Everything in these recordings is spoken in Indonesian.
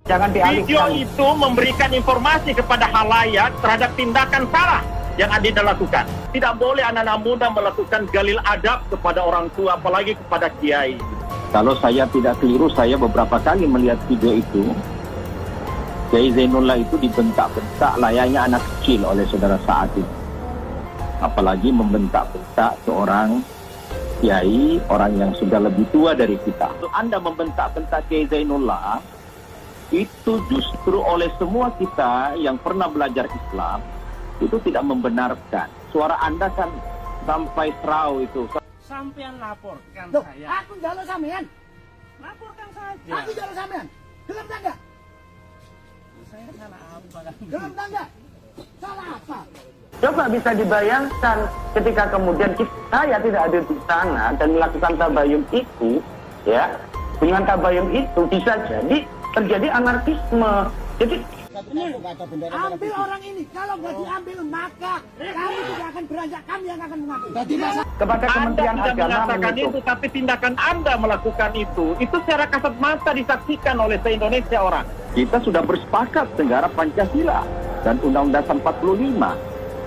Jangan dialihkan. Video itu memberikan informasi kepada halayak terhadap tindakan salah yang Adinda lakukan. Tidak boleh anak-anak muda melakukan galil adab kepada orang tua, apalagi kepada kiai. Kalau saya tidak keliru, saya beberapa kali melihat video itu. Kiai Zainullah itu dibentak-bentak layaknya anak kecil oleh saudara Saad itu. Apalagi membentak-bentak seorang kiai, orang yang sudah lebih tua dari kita. Kalau Anda membentak-bentak Kiai Zainullah, itu justru oleh semua kita yang pernah belajar Islam, itu tidak membenarkan. Suara Anda kan sampai serau itu. Sampean laporkan Loh, saya. aku njaluk sampean. Laporkan saja. Aku njaluk sampean. Gelem tangga? Saya salah apa? Gelem tangga? Salah apa? Coba bisa dibayangkan ketika kemudian saya tidak ada di sana dan melakukan tabayun itu, ya, dengan tabayun itu bisa jadi terjadi anarkisme. Jadi ambil orang ini. Kalau nggak diambil maka kami tidak akan beranjak. Kami yang akan mengambil. kepada Anda Kementerian tidak Agama mengatakan menutup. itu, tapi tindakan Anda melakukan itu secara kasat mata disaksikan oleh se-Indonesia orang. Kita sudah bersepakat negara Pancasila dan Undang-Undang 45.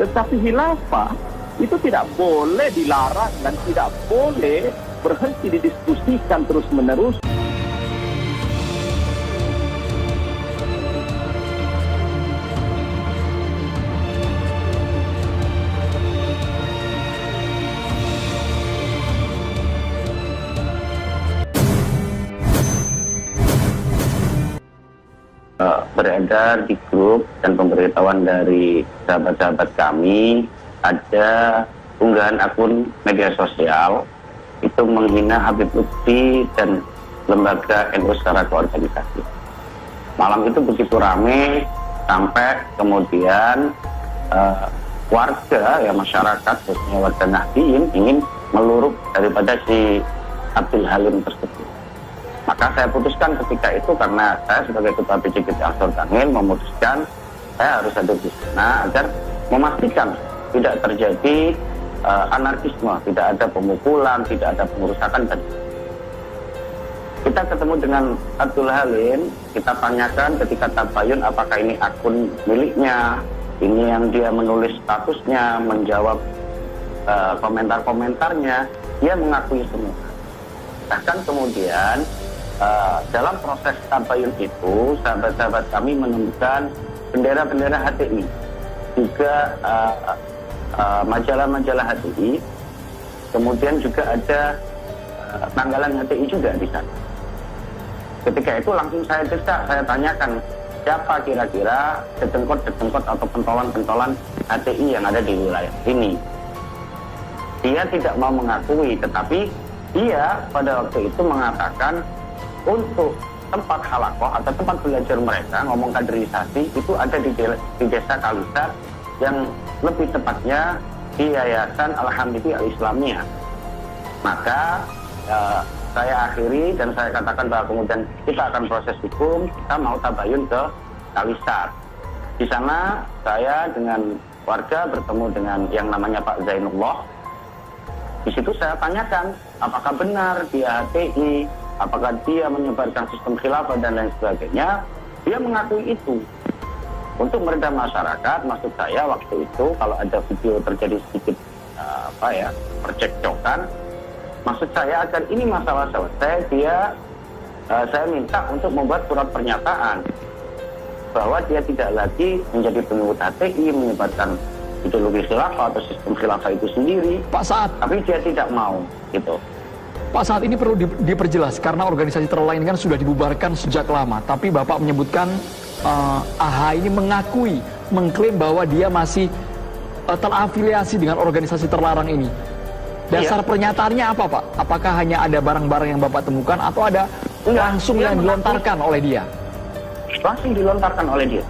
Tetapi khilafah itu tidak boleh dilarang dan tidak boleh berhenti didiskusikan terus-menerus. Beredar di grup dan pemberitahuan dari sahabat-sahabat kami, ada unggahan akun media sosial itu menghina Habib Lutfi dan lembaga NU secara koorganisasi. Malam itu begitu ramai sampai kemudian warga, ya masyarakat, khususnya warga Nahdien ingin meluruh daripada si Abdul Halim tersebut. Maka saya putuskan ketika itu, karena saya sebagai Ketua PCGT Ansor Tangil memutuskan saya harus ada di sana agar memastikan tidak terjadi anarkisme, tidak ada pemukulan, tidak ada pengerusakan. Dan kita ketemu dengan Abdul Halim, kita tanyakan ketika tabayun apakah ini akun miliknya, ini yang dia menulis statusnya, menjawab komentar-komentarnya, dia mengakui semua. Bahkan kemudian dalam proses tabayun itu, sahabat-sahabat kami menemukan bendera-bendera HTI, juga majalah-majalah HTI, kemudian juga ada tanggalan HTI juga di sana. Ketika itu langsung saya desak, saya tanyakan siapa kira-kira dedengkot-dedengkot atau pentolan-pentolan HTI yang ada di wilayah ini. Dia tidak mau mengakui, tetapi dia pada waktu itu mengatakan untuk tempat halakoh atau tempat belajar mereka, ngomong kaderisasi, itu ada di desa Kalisat, yang lebih tepatnya di Yayasan Alhamdulillah Al-Islamiyah. Maka saya akhiri dan saya katakan bahwa kemudian kita akan proses hukum, kita mau tabayun ke Kalisat. Di sana saya dengan warga bertemu dengan yang namanya Pak Zainullah. Di situ saya tanyakan apakah benar dia HTI, apakah dia menyebarkan sistem khilafah dan lain sebagainya. Dia mengakui itu. Untuk meredam masyarakat, maksud saya waktu itu kalau ada video terjadi sedikit percekcokan, maksud saya agar ini masalah selesai, saya minta untuk membuat surat pernyataan bahwa dia tidak lagi menjadi pengikut HTI, menyebarkan ideologi khilafah atau sistem khilafah itu sendiri. Pak Saad, tapi dia tidak mau gitu. Pak, saat ini perlu diperjelas karena organisasi terlain kan sudah dibubarkan sejak lama. Tapi Bapak menyebutkan AH ini mengklaim bahwa dia masih terafiliasi dengan organisasi terlarang ini. Dasar pernyataannya apa, Pak? Apakah hanya ada barang-barang yang Bapak temukan atau ada langsung yang dilontarkan oleh dia? Langsung dilontarkan oleh dia.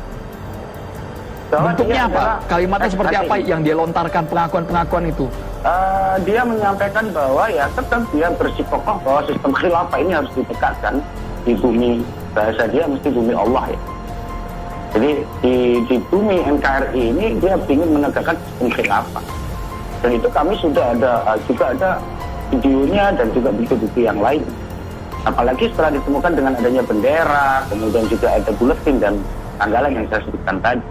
Bentuknya apa? Kalimatnya seperti apa yang dia lontarkan, pengakuan-pengakuan itu? Dia menyampaikan bahwa ya tetap dia bersikokoh bahwa sistem khilafah ini harus ditegakkan di bumi, bahasa dia mesti bumi Allah ya. Jadi di bumi NKRI ini dia ingin menegakkan sistem khilafah. Dan itu kami sudah ada juga ada videonya dan juga bukti-bukti yang lain. Apalagi setelah ditemukan dengan adanya bendera, kemudian juga ada buletin dan tanggalan yang saya sebutkan tadi.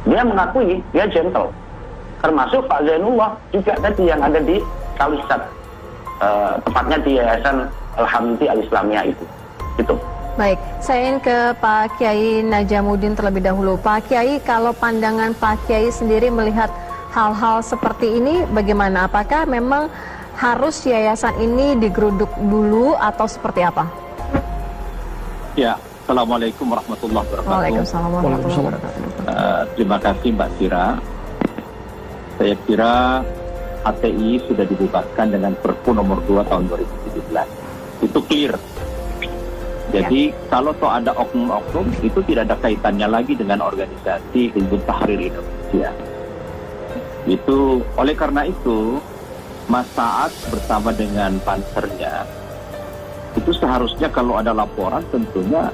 Dia mengakui, dia gentle. Termasuk Pak Zainullah juga tadi yang ada di Kalisat, tepatnya di Yayasan Al-Hamdi Al-Islamiyah itu. Gitu. Baik, saya ingin ke Pak Kiai Najamuddin terlebih dahulu. Pak Kiai, kalau pandangan Pak Kiai sendiri melihat hal-hal seperti ini bagaimana? Apakah memang harus yayasan ini digeruduk dulu atau seperti apa? Ya, Assalamualaikum warahmatullahi wabarakatuh. Waalaikumsalam warahmatullahi wabarakatuh. Terima kasih Mbak Sira. Saya kira HTI sudah dibubarkan dengan Perpu nomor 2 tahun 2017. Itu clear. Jadi kalau toh ada oknum-oknum itu tidak ada kaitannya lagi dengan organisasi Hizbut Tahrir Indonesia. Itu oleh karena itu Mas Saad bersama dengan pansernya itu seharusnya kalau ada laporan tentunya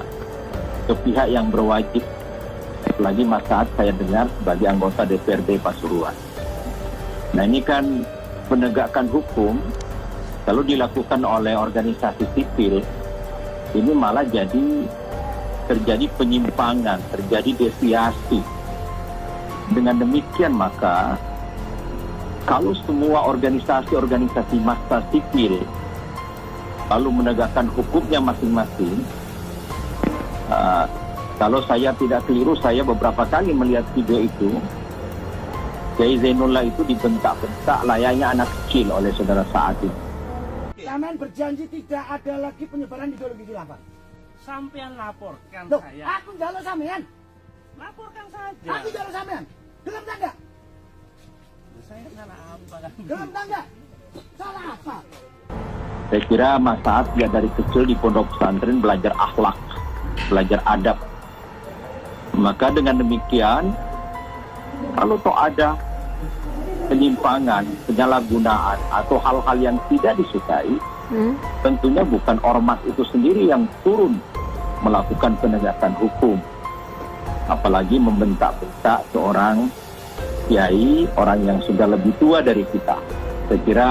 ke pihak yang berwajib. Apalagi Mas Saad saya dengar sebagai anggota DPRD Pasuruan. Nah ini kan penegakan hukum kalau dilakukan oleh organisasi sipil ini malah terjadi penyimpangan, terjadi deviasi. Dengan demikian maka kalau semua organisasi-organisasi massa sipil lalu menegakkan hukumnya masing-masing, kalau saya tidak keliru, saya beberapa kali melihat video itu, Kiai Zainullah itu dibentak-bentak layaknya anak kecil oleh saudara Saad itu. Sampean berjanji tidak ada lagi penyebaran ideologi khilafah. Sampean laporkan Loh, saya. aku njaluk sampean. Laporkan saja. Aku njaluk sampean. Gelem tak enggak? Saya salah apa kan? Gelem tak enggak? Salah apa? Saya kira Mas Saad ya dari kecil di pondok pesantren belajar akhlak, belajar adab. Maka dengan demikian, kalau toh ada penyimpangan, penyalahgunaan atau hal-hal yang tidak disukai, tentunya bukan ormas itu sendiri yang turun melakukan penegakan hukum. Apalagi membentak-bentak seorang kiai, orang yang sudah lebih tua dari kita. Saya kira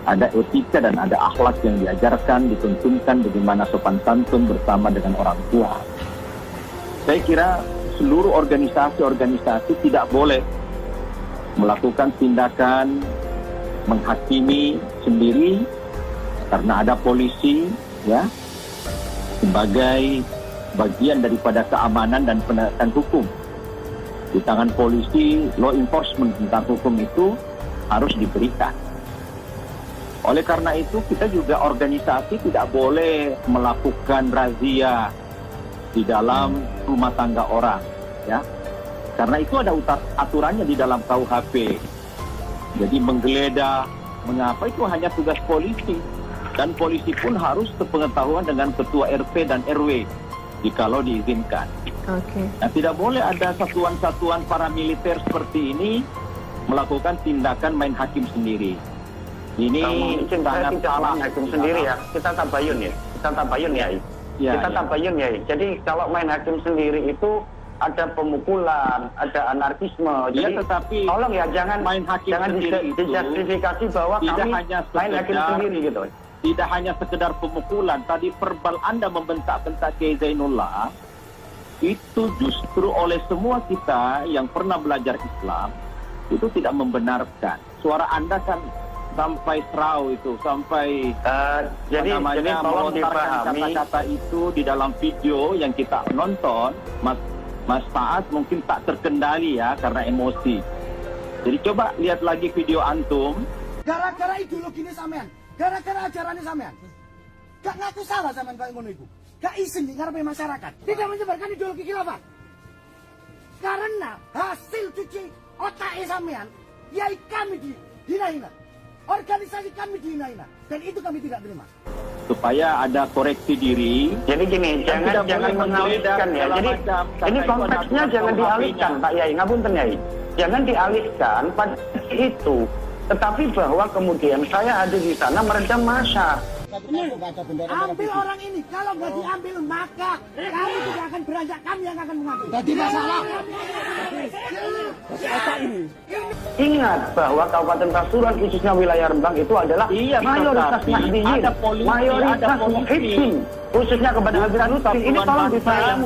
ada etika dan ada akhlak yang diajarkan, dituntunkan bagaimana sopan santun bersama dengan orang tua. Saya kira seluruh organisasi-organisasi tidak boleh melakukan tindakan menghakimi sendiri karena ada polisi ya sebagai bagian daripada keamanan dan penegakan hukum. Di tangan polisi, law enforcement tentang hukum itu harus diberikan. Oleh karena itu kita juga organisasi tidak boleh melakukan razia di dalam rumah tangga orang ya. Karena itu ada aturannya di dalam KUHP. Jadi menggeledah, mengapa itu hanya tugas polisi. Dan polisi pun harus sepengetahuan dengan ketua RT dan RW jikalau diizinkan. Oke. Nah, tidak boleh ada satuan-satuan paramiliter seperti ini melakukan tindakan main hakim sendiri. Ini sangat salah. Main hakim sendiri ya. Kita tabayun ya. Kita tabayun ya. Kita tabayun ya. Jadi kalau main hakim sendiri itu ada pemukulan, ada anarkisme. Jadi tetapi tolong ya jangan main hakim jangan dijustifikasi bahwa tidak kami hanya main hakim sendiri gitu. Tidak hanya sekedar pemukulan. Tadi verbal Anda membentak-bentak Kiai Zainullah itu justru oleh semua kita yang pernah belajar Islam itu tidak membenarkan. Suara Anda kan sampai serau itu, sampai jadi tolong dipahami kata-kata itu di dalam video yang kita nonton, Mas Saad mungkin tak terkendali ya karena emosi. Jadi coba lihat lagi video antum. Gara-gara ideologi ini sampean, gara-gara ajaran ini sampean. Gak ngaku salah sampean kayak ngono iku. Gak izin di ngarepe masyarakat. Tidak menyebarkan ideologi khilafah. Karena hasil cuci otak sampean, yai kami dihina-hina. Organisasi kami dihina-hina. Dan itu kami tidak terima. Supaya ada koreksi diri. Jadi gini, jangan mengalihkan ya. Jadi ini konteksnya jangan dialihkan, Pak Yai, ngapunten Yai. Jangan dialihkan pada itu. Tetapi bahwa kemudian saya ada di sana meredam massa. Ambil orang ini. Kalau nggak diambil, maka kami tidak akan beranjak. Kami yang akan mengambil. Jadi masalah. Ingat bahwa Kabupaten Pasuruan khususnya wilayah Rembang itu adalah mayoritas Nahdiyin, mayoritas Muhyiddin, khususnya kepada Habib Lutfi. Ini tolong disayang.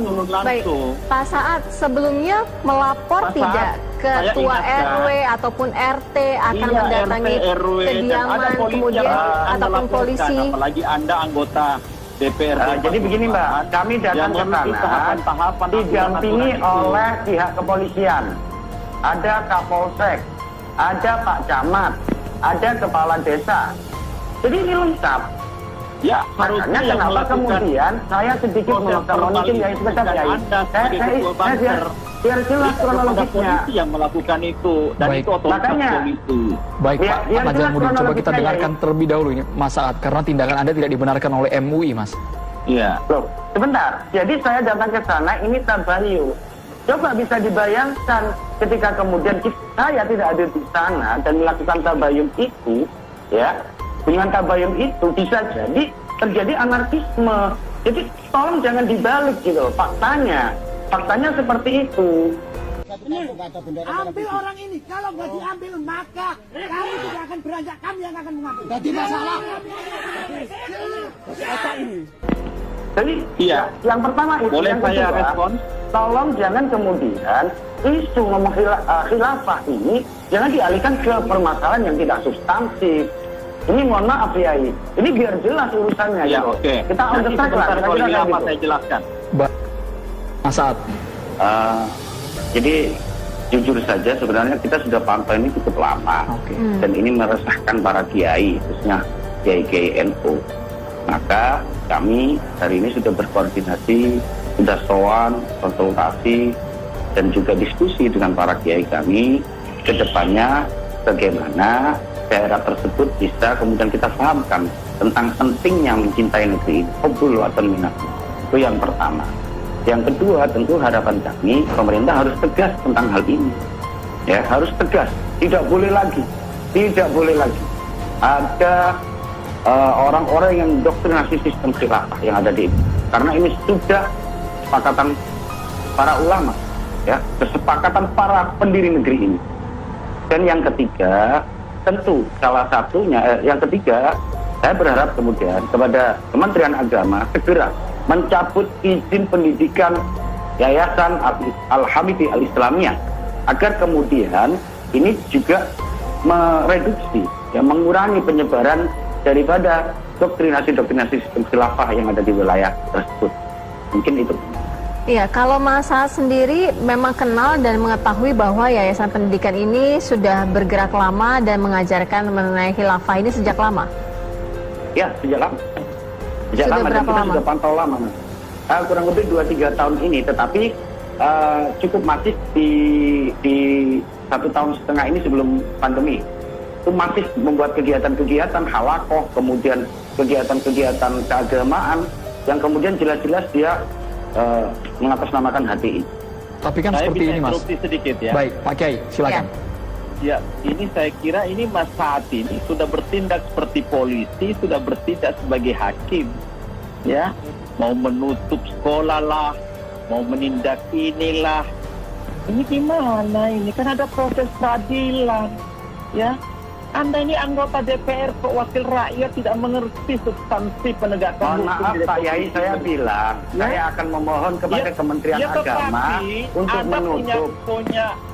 Baik, Pak Saad, sebelumnya melapor tidak ketua RW ataupun RT akan mendatangi kediaman kemudian ataupun polisi? Apalagi Anda anggota DPR. Jadi begini Mbak, kami datang ke sana didampingi oleh pihak kepolisian. Ada Kapolsek, ada Pak Camat, ada Kepala Desa. Jadi ini lengkap. Ya, harusnya yang kenapa melakukan kemudian saya sedikit mungkin ya sebentar ya. Saya biar jelas kronologisnya. Polisi yang melakukan itu dan Baik. itu otoritas polisi. Baik Pak Najamuddin, coba kita dengarkan terlebih dahulu ini Mas Saad, karena tindakan Anda tidak dibenarkan oleh MUI, Mas. Iya. Loh, sebentar. Jadi saya datang ke sana ini tabayun. Coba bisa dibayangkan ketika kemudian saya tidak ada di sana dan melakukan tabayun itu, ya. Dengan tabayun itu bisa jadi terjadi anarkisme. Jadi tolong jangan dibalik gitu loh, faktanya seperti itu. Ambil orang ini. Kalau nggak diambil, maka kami tidak akan beranjak. Kami yang akan mengambil. Jadi masalah. Jadi Iya. yang pertama itu. Boleh yang saya kedua, respon? tolong jangan kemudian isu ngomong khilafah ini jangan dialihkan ke permasalahan yang tidak substansif. Ini mohon maaf ya, ini biar jelas urusannya. Ya, gitu. oke. Kita on the track lah. Kalau kira-kira apa gitu. saya jelaskan. Mas Saad. Jadi jujur saja sebenarnya kita sudah pantau ini cukup lama. Dan ini meresahkan para kiai, khususnya kiai NU. Maka kami hari ini sudah berkoordinasi, sudah sowan, konsultasi, dan juga diskusi dengan para kiai kami ke depannya bagaimana daerah tersebut bisa kemudian kita pahamkan tentang pentingnya mencintai negeri ini. Hubbul watan minat. Itu yang pertama. Yang kedua, tentu harapan kami pemerintah harus tegas tentang hal ini. Ya, harus tegas. Tidak boleh lagi ada orang-orang yang doktrinasi sistem khilafah yang ada di ini. Karena ini sudah kesepakatan para ulama, ya, kesepakatan para pendiri negeri ini. Dan yang ketiga, tentu salah satunya, yang ketiga, saya berharap kemudian kepada Kementerian Agama segera mencabut izin pendidikan Yayasan Al-Hamidi Al-Islamiyah agar kemudian ini juga mereduksi, ya, mengurangi penyebaran daripada doktrinasi sistem khilafah yang ada di wilayah tersebut. Mungkin itu. Iya, kalau Mas Saad sendiri memang kenal dan mengetahui bahwa Yayasan Pendidikan ini sudah bergerak lama dan mengajarkan mengenai khilafah ini sejak lama? Ya, sejak lama. Sudah Dan berapa kita lama? sudah pantau lama. Kurang lebih 2-3 tahun ini, tetapi cukup masif di 1,5 tahun ini sebelum pandemi. Itu masih membuat kegiatan-kegiatan halakoh, kemudian kegiatan-kegiatan keagamaan yang kemudian jelas-jelas dia mengatasnamakan HTI. Tapi kan Saya seperti bisa ini, Mas. interupsi sedikit ya. Baik, Pak Kiai, silakan. Ya, ini saya kira ini Mas Saad ini sudah bertindak seperti polisi, sudah bertindak sebagai hakim. Ya, mau menutup sekolah lah, mau menindak inilah. Ini gimana ini? Kan ada proses peradilan. Ya, Anda ini anggota DPR, wakil rakyat, tidak mengerti substansi penegakan Mohon maaf Pak Yai, saya bilang saya akan memohon kepada Kementerian Agama untuk Anda menutup.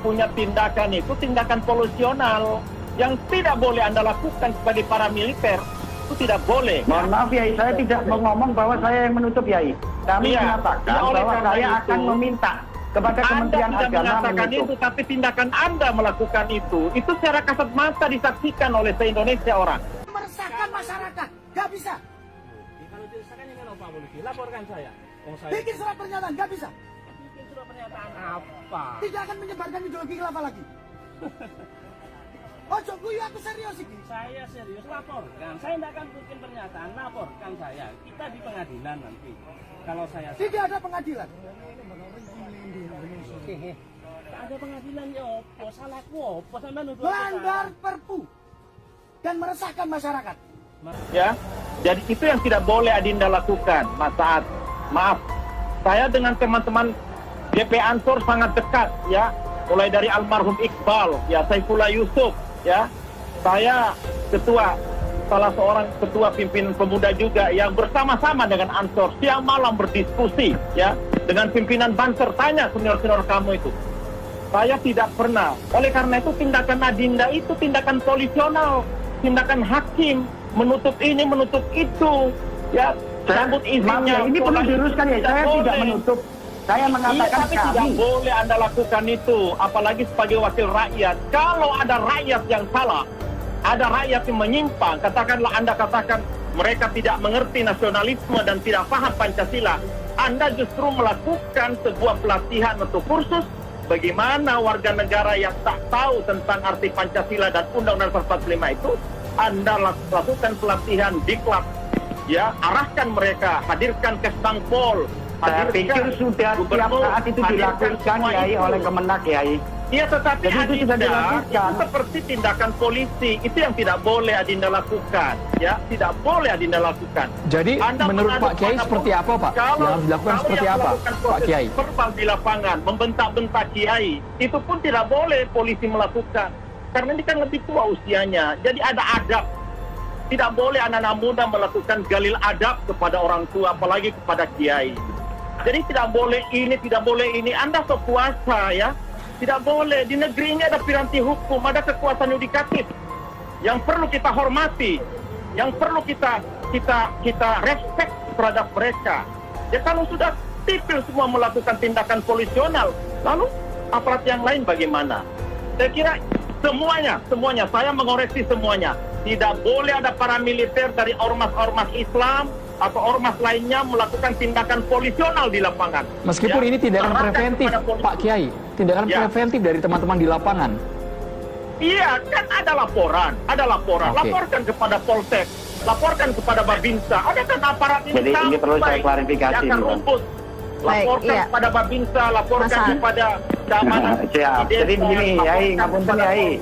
punya tindakan itu tindakan polusional yang tidak boleh Anda lakukan sebagai para militer. Itu tidak boleh. Mohon maaf Yai, saya tidak mau ngomong bahwa saya yang menutup Yai. Kami menyatakan oleh bahwa karena saya itu, akan meminta kepada Kementerian Anda tidak Agama mengatakan menutup. itu, tapi tindakan Anda melakukan itu secara kasat mata disaksikan oleh se-Indonesia orang. Meresahkan masyarakat. Gak bisa. Kalau diresahkan ini apa polisi? Laporkan saya. Bikin surat pernyataan. Gak bisa. Bikin surat pernyataan apa? Tidak akan menyebarkan ideologi khilafah lagi. Ojo guyu, aku serius iki. Saya serius, laporkan. Saya tidak akan bikin pernyataan, laporkan saya. Kita di pengadilan nanti. Kalau saya Tidak ada pengadilan. tak ada pengadilan ya opo, salahku opo sampai nuduh. Melanggar perpu dan meresahkan masyarakat. Ya, Jadi itu yang tidak boleh Adinda lakukan, Mas Saad. Maaf, saya dengan teman-teman GP Ansor sangat dekat, ya. Mulai dari almarhum Iqbal, ya, Saifullah Yusuf, ya. Saya salah seorang ketua pimpinan pemuda juga yang bersama-sama dengan Ansor siang malam berdiskusi, ya, dengan pimpinan Banser. Tanya senior-senior kamu itu. Saya tidak pernah. Oleh karena itu tindakan Adinda itu tindakan polisional, tindakan hakim, menutup ini, menutup itu, ya. Rambut izinnya. Ini perlu diluruskan ya. Saya tidak menutup. Saya mengatakan tapi tidak boleh Anda lakukan itu, apalagi sebagai wakil rakyat. Kalau ada rakyat yang salah, ada rakyat yang menyimpang, katakanlah Anda katakan mereka tidak mengerti nasionalisme dan tidak paham Pancasila, Anda justru melakukan sebuah pelatihan atau kursus bagaimana warga negara yang tak tahu tentang arti Pancasila dan Undang-Undang 45 itu, Anda lakukan pelatihan di klub, ya, arahkan mereka, hadirkan Kesbangpol. Saya pikir sudah setiap saat itu dilakukan Yai oleh Kemenak, Yai. Iya, tetapi jadi itu sudah dilakukan. Itu seperti tindakan polisi. Itu yang tidak boleh Adinda lakukan, ya, tidak boleh Adinda lakukan. Jadi Anda menurut Pak Kiai seperti apa, Pak? Yang harus dilakukan seperti apa, Pak Kiai? Verbal di lapangan, membentak-bentak Kiai, itu pun tidak boleh polisi melakukan. Karena ini kan lebih tua usianya. Jadi ada adab. Tidak boleh anak-anak muda melakukan galil adab kepada orang tua, apalagi kepada Kiai. Jadi tidak boleh ini, tidak boleh ini. Anda sepuasa, ya. Tidak boleh. Di negeri ini ada piranti hukum, ada kekuasaan yudikatif yang perlu kita hormati, yang perlu kita respect terhadap mereka. Ya kalau sudah sipil semua melakukan tindakan polisional, lalu aparat yang lain bagaimana? Saya kira semuanya, saya mengoreksi semuanya. Tidak boleh ada paramiliter dari ormas-ormas Islam atau ormas lainnya melakukan tindakan polisional di lapangan. Meskipun ya, ini tindakan preventif, Pak Kiai, tindakan preventif dari teman-teman di lapangan. Iya, kan ada laporan. Laporkan kepada Polsek, laporkan kepada Babinsa. Ada kan aparat ini. Jadi ini perlu saya klarifikasi. Laporkan kepada Babinsa, laporkan kepada keamanan. Siap. Jadi begini, Yai, ngapunten Yai.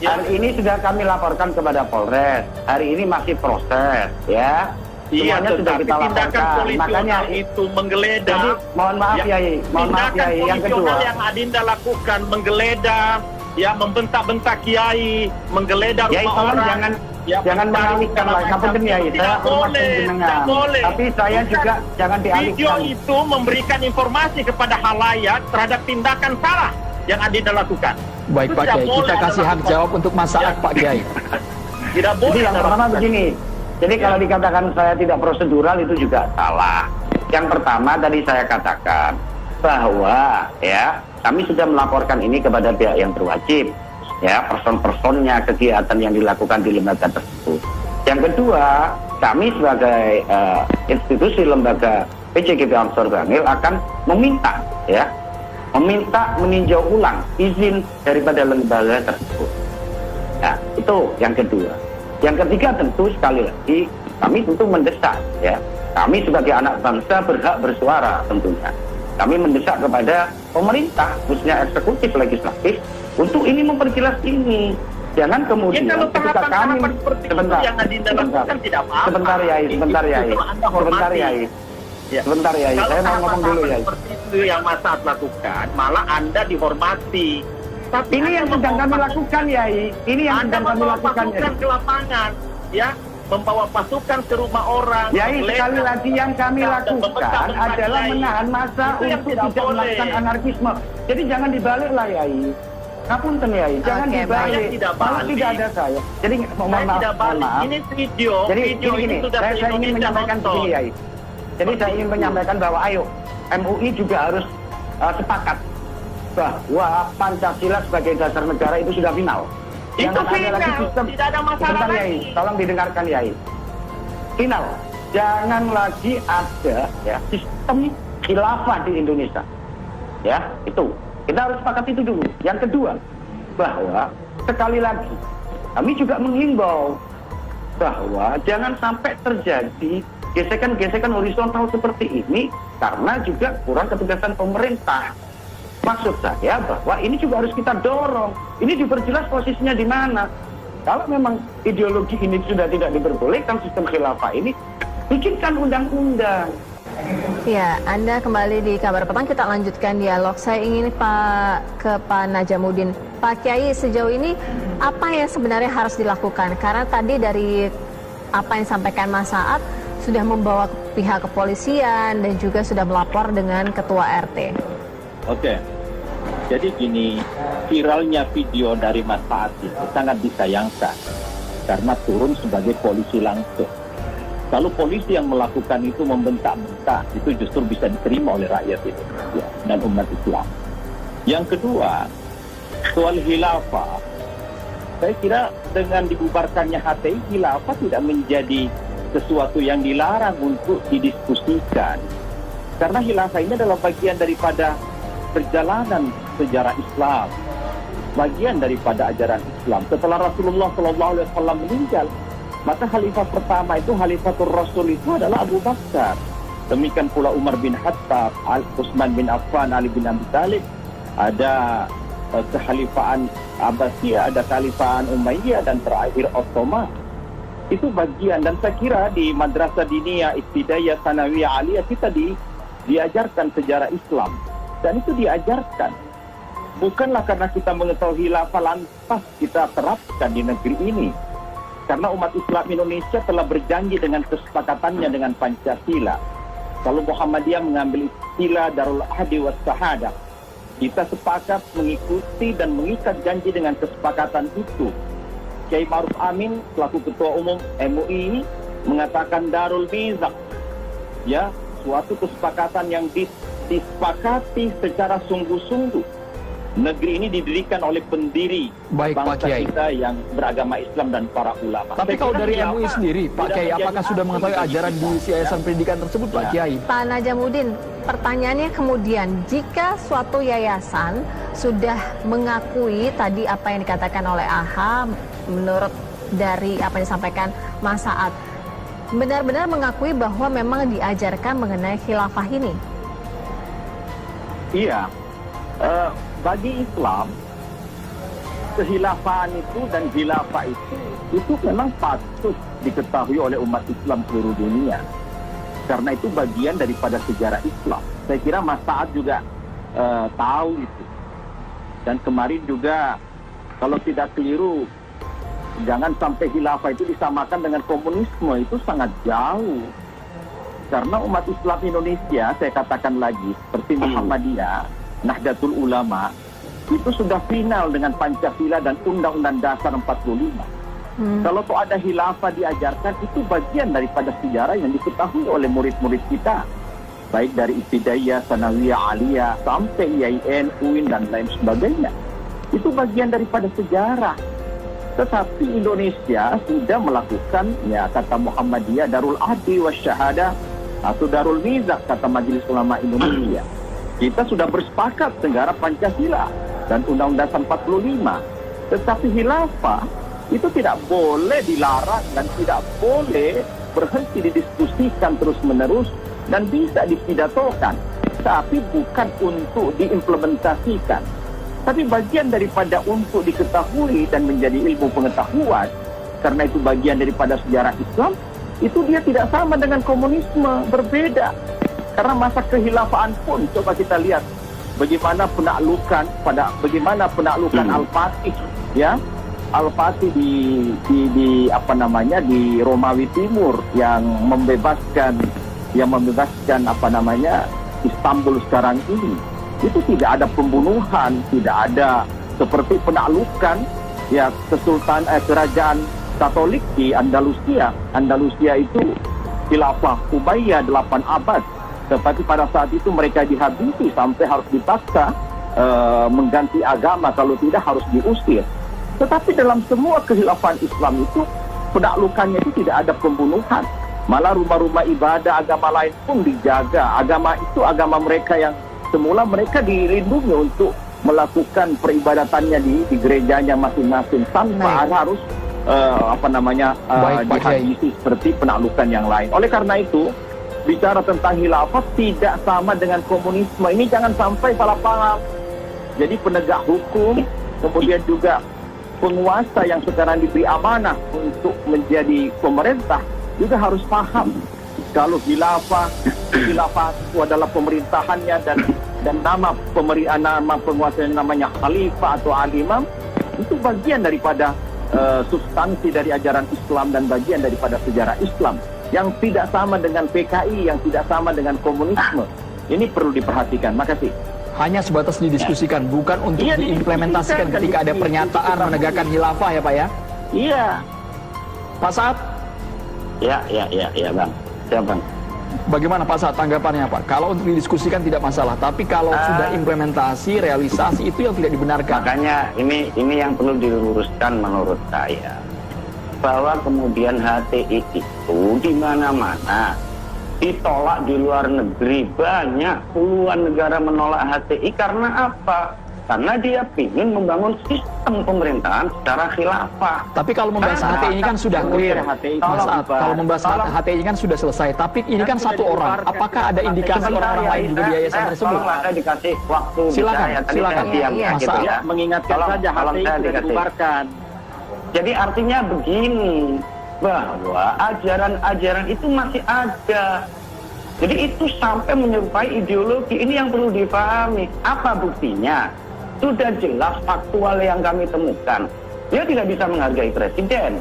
Hari ini sudah kami laporkan kepada Polres. Hari ini masih proses, ya. Iya, sudah kita laporkan. Makanya itu menggeledah. Jadi, mohon maaf Yai, yang kedua yang Adinda lakukan menggeledah, ya, membentak-bentak Kiai, menggeledah rumah orang. Jangan mengalihkan lagi. Kapan Yai? Saya hormat jenengan. Tapi saya juga jangan dialihkan. Video itu memberikan informasi kepada halayak terhadap tindakan salah yang Adinda lakukan. Baik Pak Kiai, kita kasih hak jawab untuk masalah Pak Kiai. Tidak boleh. Jadi yang pertama begini. Jadi kalau dikatakan saya tidak prosedural itu juga salah. Yang pertama tadi saya katakan bahwa ya kami sudah melaporkan ini kepada pihak yang berwajib, ya, person-personnya, kegiatan yang dilakukan di lembaga tersebut. Yang kedua, kami sebagai institusi lembaga PJGP Ansor Bangil akan meminta meninjau ulang izin daripada lembaga tersebut. Nah, itu yang kedua. Yang ketiga tentu sekali lagi kami tentu mendesak, ya. Kami sebagai anak bangsa berhak bersuara tentunya. Kami mendesak kepada pemerintah, khususnya eksekutif, legislatif, untuk ini memperjelas ini. Jangan kemudian ketika kami sebentar Yai, saya mau ngomong dulu Yai. Seperti itu yang Mas Saad lakukan, malah Anda dihormati. Tapi ini yang sedang kami lakukan Yai. Ini yang sedang kami lakukan ke lapangan, ya, membawa pasukan ke rumah orang. Yai, sekali lagi yang kami lakukan adalah menahan massa untuk tidak melakukan anarkisme. Jadi jangan dibalik lah Yai. Ngapunten Yai, jangan dibalik. Kalau tidak ada saya. Jadi mohon maaf. Ini video. Jadi video ini saya ingin menyampaikan begini Yai. Jadi saya ingin menyampaikan bahwa ayo MUI juga harus sepakat bahwa Pancasila sebagai dasar negara itu sudah final. Jangan ada lagi sistem. Tidak ada masalah sebentar lagi. Yai, tolong didengarkan Yai. Final. Jangan lagi ada ya sistem khilafah di Indonesia. Ya, itu. Kita harus sepakat itu dulu. Yang kedua, bahwa sekali lagi kami juga menghimbau bahwa jangan sampai terjadi gesekan-gesekan horizontal seperti ini karena juga kurang ketegasan pemerintah. Maksud saya bahwa ini juga harus kita dorong. Ini diperjelas posisinya di mana. Kalau memang ideologi ini sudah tidak diperbolehkan, sistem khilafah ini, bikinkan undang-undang. Ya, Anda kembali di Kabar Petang, kita lanjutkan dialog. Saya ingin ke Pak Najamuddin. Pak Kiai, sejauh ini apa yang sebenarnya harus dilakukan? Karena tadi dari apa yang disampaikan Mas Saad, sudah membawa pihak kepolisian dan juga sudah melapor dengan Ketua RT. Oke. Jadi gini, viralnya video dari Mas Saad itu sangat disayangkan karena turun sebagai polisi langsung. Kalau polisi yang melakukan itu membentak-bentak, itu justru bisa diterima oleh rakyat Indonesia dan umat Islam. Yang kedua, soal khilafah, saya kira dengan dibubarkannya HTI, khilafah tidak menjadi sesuatu yang dilarang untuk didiskusikan. Karena khilafah ini adalah bagian daripada perjalanan sejarah Islam, bagian daripada ajaran Islam. Setelah Rasulullah SAW meninggal, maka khalifah pertama itu, Khalifatul Rasul itu adalah Abu Bakar. Demikian pula Umar bin Khattab, Utsman bin Affan, Ali bin Abi Thalib. Ada kekhalifahan Abbasiyah, ada kekhalifahan Umayyah, dan terakhir Ottoman. Itu bagian, dan saya kira di Madrasah Diniyah, Ibtidaiyah, Sanawiyah, Aliyah kita diajarkan sejarah Islam. Dan itu diajarkan. Bukanlah karena kita mengetahui khilafah lantas kita terapkan di negeri ini. Karena umat Islam Indonesia telah berjanji dengan kesepakatannya dengan Pancasila. Kalau Muhammadiyah mengambil istilah Darul Ahdi was Sahadah, kita sepakat mengikuti dan mengikat janji dengan kesepakatan itu. Kiai Ma'ruf Amin selaku Ketua Umum MUI mengatakan Darul Mizaq, ya, suatu kesepakatan yang disepakati secara sungguh-sungguh. Negeri ini didirikan oleh pendiri bangsa kita yang beragama Islam dan para ulama. Tapi kalau dari MUI sendiri, Pak Kiai, apakah sudah mengetahui ajaran di yayasan pendidikan tersebut, Pak Kiai? Pak Najamuddin, pertanyaannya kemudian, jika suatu yayasan sudah mengakui tadi apa yang dikatakan oleh AHA, menurut dari apa yang disampaikan Mas Saad, benar-benar mengakui bahwa memang diajarkan mengenai khilafah ini? Iya. Bagi Islam, kehilafahan itu dan khilafah itu memang patut diketahui oleh umat Islam seluruh dunia. Karena itu bagian daripada sejarah Islam. Saya kira Mas Saad juga tahu itu. Dan kemarin juga, kalau tidak keliru, jangan sampai khilafah itu disamakan dengan komunisme, itu sangat jauh. Karena umat Islam Indonesia, saya katakan lagi, seperti Muhammadiyah, Nahdlatul Ulama, itu sudah final dengan Pancasila dan Undang-Undang Dasar 45. Kalau tuh ada khilafah diajarkan, itu bagian daripada sejarah yang diketahui oleh murid-murid kita. Baik dari Ibtidaiyah, Sanawiyah, Aliyah, sampai IAIN, UIN, dan lain sebagainya. Itu bagian daripada sejarah. Tetapi Indonesia sudah melakukan, ya kata Muhammadiyah, Darul Ahdi was Syahadah, atau Darul Mizaq, kata Majelis Ulama Indonesia. Kita sudah bersepakat negara Pancasila dan Undang-Undang Dasar 45. Tetapi khilafah itu tidak boleh dilarang dan tidak boleh berhenti didiskusikan terus-menerus dan bisa dipidatokan. Tapi bukan untuk diimplementasikan. Tapi bagian daripada untuk diketahui dan menjadi ilmu pengetahuan. Karena itu bagian daripada sejarah Islam, itu dia tidak sama dengan komunisme, berbeda. Karena masa kehilafaan pun, coba kita lihat bagaimana penaklukan Al-Fatih, ya, Al-Fatih di Romawi Timur yang membebaskan Istanbul sekarang ini. Itu tidak ada pembunuhan, tidak ada seperti penaklukan, ya, kerajaan Katolik di Andalusia. Andalusia itu khilafah Umayyah 8 abad. Tetapi pada saat itu mereka dihabisi sampai harus dipaksa mengganti agama, kalau tidak harus diusir. Tetapi dalam semua kehilafahan Islam itu, penaklukannya itu tidak ada pembunuhan. Malah rumah-rumah ibadah agama lain pun dijaga. Agama itu agama mereka yang semula mereka dilindungi untuk melakukan peribadatannya di gerejanya masing-masing tanpa harus dihabisi seperti penaklukan yang lain. Oleh karena itu, bicara tentang khilafah tidak sama dengan komunisme. Ini jangan sampai salah paham. Jadi penegak hukum, kemudian juga penguasa yang sekarang diberi amanah untuk menjadi pemerintah juga harus paham kalau khilafah itu adalah pemerintahannya dan nama penguasa yang namanya khalifah atau al-imam itu bagian daripada substansi dari ajaran Islam dan bagian daripada sejarah Islam yang tidak sama dengan PKI, yang tidak sama dengan komunisme. Ini perlu diperhatikan. Makasih. Hanya sebatas didiskusikan, bukan untuk diimplementasikan ketika ada pernyataan menegakkan khilafah ya Pak ya? Iya. Pak Saad? Ya Bang. Siap Bang. Bagaimana Pak Saad tanggapannya Pak? Kalau untuk didiskusikan tidak masalah, tapi kalau sudah implementasi, realisasi itu yang tidak dibenarkan. Makanya ini yang perlu diluruskan menurut saya. Bahwa kemudian HTI itu di mana-mana ditolak di luar negeri, banyak puluhan negara menolak HTI karena apa? Karena dia ingin membangun sistem pemerintahan secara khilafah. Tapi kalau membahas HTI ini kan sudah clear, Mas Saad. Kalau membahas HTI ini kan sudah selesai. Tapi ini kan satu orang. Apakah ada indikasi orang-orang lain juga di yayasan tersebut? Tolong saya dikasih waktu. Silakan. Mas Saad. Ya, mengingatkan saja HTI sudah dibubarkan. Jadi artinya begini, bahwa ajaran-ajaran itu masih ada. Jadi itu sampai menyerupai ideologi. Ini yang perlu dipahami. Apa buktinya? Sudah jelas faktual yang kami temukan. Dia tidak bisa menghargai presiden.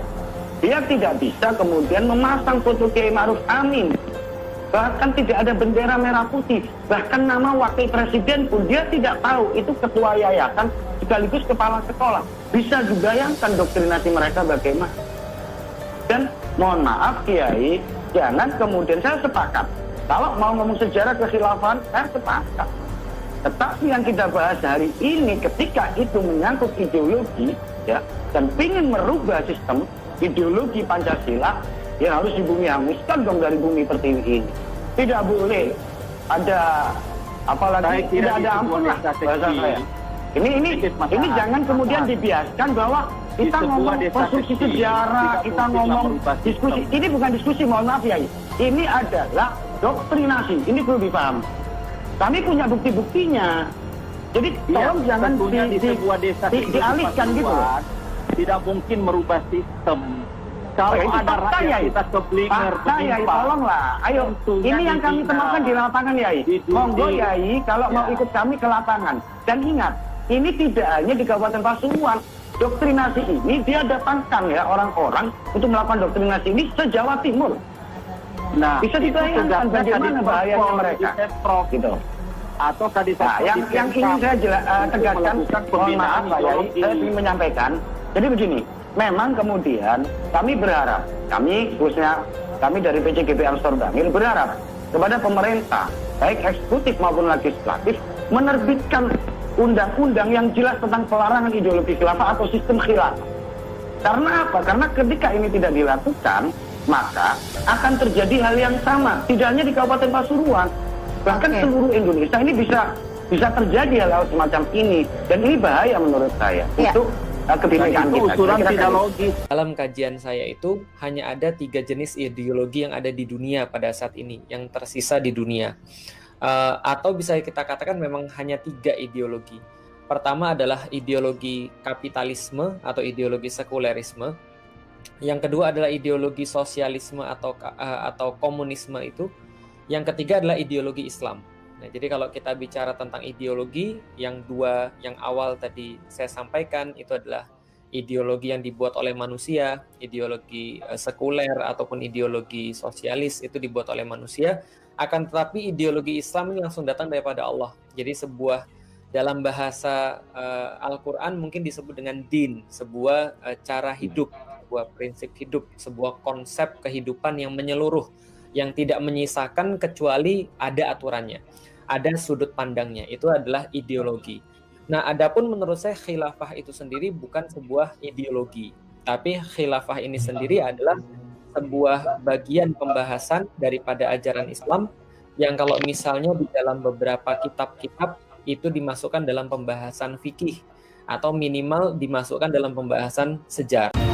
Dia tidak bisa kemudian memasang foto Kiai Ma'ruf Amin. Bahkan tidak ada bendera merah putih. Bahkan nama wakil presiden pun dia tidak tahu. Itu ketua yayasan sekaligus kepala sekolah. Bisa dibayangkan doktrinasi mereka bagaimana. Dan mohon maaf Kiai, jangan kemudian saya sepakat. Kalau mau ngomong sejarah kekhilafahan, saya sepakat. Tetapi yang kita bahas hari ini ketika itu menyangkut ideologi ya, dan ingin merubah sistem ideologi Pancasila, ya harus dibumi hanguskan dong dari bumi pertiwi ini. Tidak boleh ada apalagi tidak ada ampun lah bahasa saya. Ini jangan kemudian dibiarkan bahwa kita ngomong konstruksi sejarah, kita ngomong diskusi. Ini bukan diskusi, mohon maaf ya. Ini adalah doktrinasi. Ini perlu dipahami. Kami punya bukti-buktinya. Jadi tolong jangan dialihkan gitu. Tidak mungkin merubah sistem. Kalau itu ada fakta ya, kita keblinger, fakta ya, tolonglah. Ayo, ini yang kami temukan di lapangan ya. Monggo Yai, kalau mau ikut kami ke lapangan. Dan ingat, ini tidak hanya di Kabupaten Pasuruan. Doktrinasi ini dia datangkan ya orang-orang untuk melakukan doktrinasi ini se-Jawa Timur. Nah, bisa dibayangkan bagaimana bahayanya mereka. Gitu. Atau Nah, yang ingin saya tegaskan, mohon maaf Pak Yai, saya ingin menyampaikan. Jadi begini, memang kemudian kami berharap, kami khususnya kami dari PCGP Ansor Bangil berharap kepada pemerintah, baik eksekutif maupun legislatif, menerbitkan undang-undang yang jelas tentang pelarangan ideologi khilafah atau sistem khilafah. Karena apa? Karena ketika ini tidak dilakukan, maka akan terjadi hal yang sama. Tidak hanya di Kabupaten Pasuruan, bahkan seluruh Indonesia ini bisa terjadi hal-hal semacam ini. Dan ini bahaya menurut saya untuk kebinekaan kita. Usulan tidak logis. Dalam kajian saya itu hanya ada 3 jenis ideologi yang ada di dunia pada saat ini, yang tersisa di dunia. Atau bisa kita katakan memang hanya 3 ideologi. Pertama adalah ideologi kapitalisme atau ideologi sekulerisme. Yang kedua adalah ideologi sosialisme atau komunisme itu. Yang ketiga adalah ideologi Islam. Nah, jadi kalau kita bicara tentang ideologi, yang awal tadi saya sampaikan itu adalah ideologi yang dibuat oleh manusia, ideologi sekuler ataupun ideologi sosialis itu dibuat oleh manusia. Akan tetapi ideologi Islam ini langsung datang daripada Allah. Jadi sebuah dalam bahasa Al-Quran mungkin disebut dengan din, sebuah cara hidup, sebuah prinsip hidup, sebuah konsep kehidupan yang menyeluruh, yang tidak menyisakan kecuali ada aturannya, ada sudut pandangnya. Itu adalah ideologi. Nah, adapun menurut saya khilafah itu sendiri bukan sebuah ideologi, tapi khilafah ini sendiri adalah sebuah bagian pembahasan daripada ajaran Islam yang kalau misalnya di dalam beberapa kitab-kitab itu dimasukkan dalam pembahasan fikih atau minimal dimasukkan dalam pembahasan sejarah.